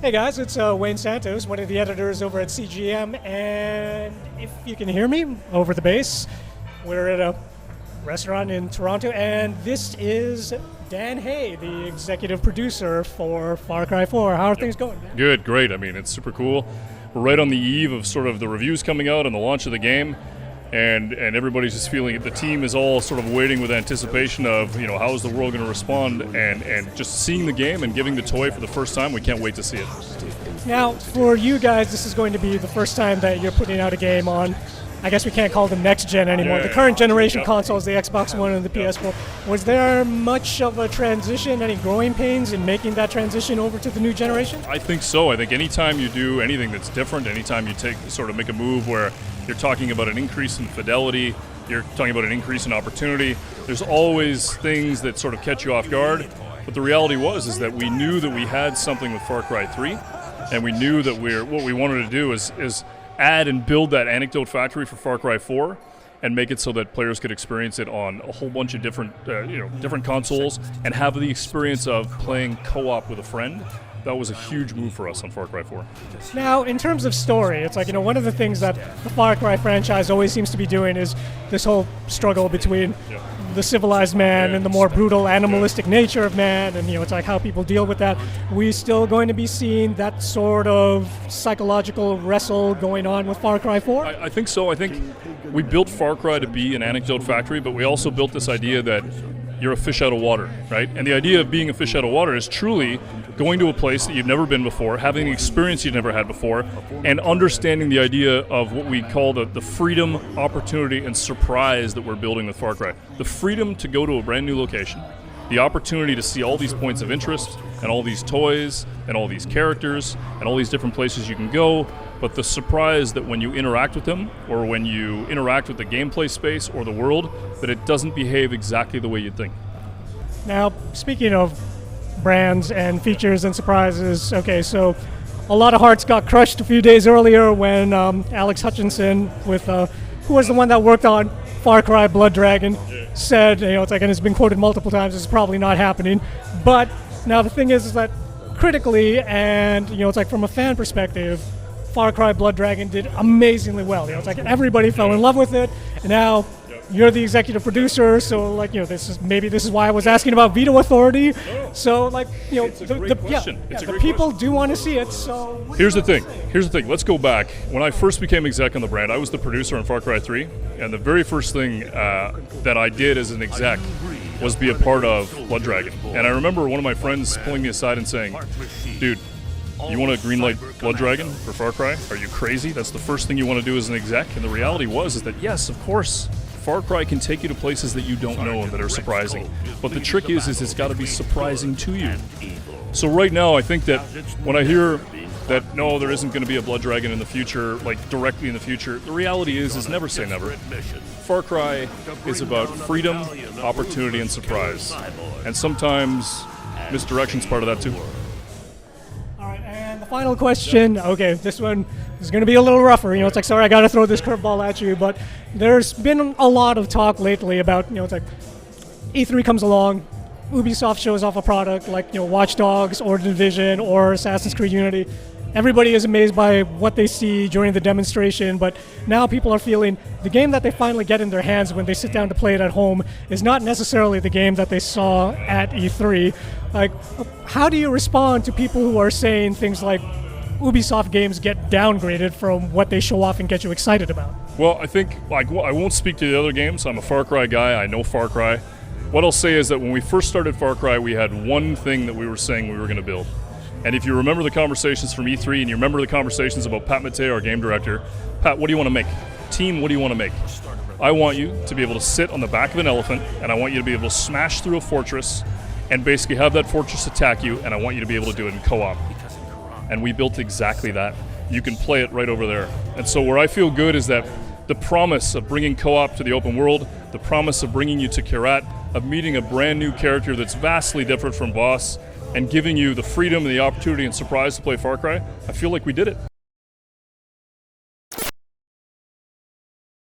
Hey guys, it's Wayne Santos, one of the editors over at CGM, and if you can hear me over the base, we're at a restaurant in Toronto, and this is Dan Hay, the executive producer for Far Cry 4. How are things going, man? Good, great. I mean, it's super cool. We're right on the eve of sort of the reviews coming out and the launch of the game, and everybody's just feeling it. The team is all sort of waiting with anticipation of, you know, how is the world going to respond, and just seeing the game and giving the toy for the first time. We can't wait to see it. Now, for you guys, this is going to be the first time that you're putting out a game on, I guess we can't call them next gen anymore. Yeah, the current generation yeah. consoles, the Xbox One and the PS4. Was there much of a transition, any growing pains in making that transition over to the new generation? I think so. I think anytime you do anything that's different, anytime you make a move where you're talking about an increase in fidelity, you're talking about an increase in opportunity, there's always things that sort of catch you off guard. But the reality is that we knew that we had something with Far Cry 3, and we knew that what we wanted to do is add and build that anecdote factory for Far Cry 4 and make it so that players could experience it on a whole bunch of different consoles and have the experience of playing co-op with a friend. That was a huge move for us on Far Cry 4. Now, in terms of story, it's like, one of the things that the Far Cry franchise always seems to be doing is this whole struggle between the civilized man and the more brutal animalistic nature of man, and it's like how people deal with that. We still going to be seeing that sort of psychological wrestle going on with Far Cry 4? I think so. I think we built Far Cry to be an anecdote factory, but we also built this idea that you're a fish out of water, right? And the idea of being a fish out of water is truly going to a place that you've never been before, having an experience you've never had before, and understanding the idea of what we call the freedom, opportunity, and surprise that we're building with Far Cry. The freedom to go to a brand new location, the opportunity to see all these points of interest, and all these toys, and all these characters, and all these different places you can go, but the surprise that when you interact with them, or when you interact with the gameplay space or the world, that it doesn't behave exactly the way you'd think. Now, speaking of brands and features and surprises, okay, so a lot of hearts got crushed a few days earlier when Alex Hutchinson, who was the one that worked on Far Cry Blood Dragon, said, it's like, and it's been quoted multiple times, it's probably not happening. But now the thing is that critically, and it's like from a fan perspective, Far Cry Blood Dragon did amazingly well. It's like everybody fell in love with it, and now you're the executive producer, so this is why I was asking about veto authority. So It's a great question. The people do want to see it. So Here's the thing. Let's go back. When I first became exec on the brand, I was the producer on Far Cry 3, and the very first thing that I did as an exec was be a part of Blood Dragon. And I remember one of my friends pulling me aside and saying, "Dude, you want to greenlight Blood Dragon for Far Cry? Are you crazy? That's the first thing you want to do as an exec?" And the reality is that yes, of course, Far Cry can take you to places that you don't know and that are surprising. But the trick is it's got to be surprising to you. So right now, I think that when I hear that no, there isn't going to be a Blood Dragon in the future, directly in the future, the reality is never say never. Far Cry is about freedom, opportunity, and surprise. And sometimes misdirection's part of that too. Final question. Okay, this one is going to be a little rougher. It's like, sorry, I got to throw this curveball at you, but there's been a lot of talk lately about, it's like E3 comes along, Ubisoft shows off a product like, Watch Dogs or Division or Assassin's Creed Unity. Everybody is amazed by what they see during the demonstration, but now people are feeling the game that they finally get in their hands when they sit down to play it at home is not necessarily the game that they saw at E3. How do you respond to people who are saying things like Ubisoft games get downgraded from what they show off and get you excited about? Well, I think, I won't speak to the other games. I'm a Far Cry guy. I know Far Cry. What I'll say is that when we first started Far Cry, we had one thing that we were saying we were going to build. And if you remember the conversations from E3 and you remember the conversations about Pat Mateo, our game director, Pat, what do you want to make? Team, what do you want to make? I want you to be able to sit on the back of an elephant, and I want you to be able to smash through a fortress and basically have that fortress attack you, and I want you to be able to do it in co-op. And we built exactly that. You can play it right over there. And so where I feel good is that the promise of bringing co-op to the open world, the promise of bringing you to Kyrat, of meeting a brand new character that's vastly different from Voss, and giving you the freedom and the opportunity and surprise to play Far Cry, I feel like we did it.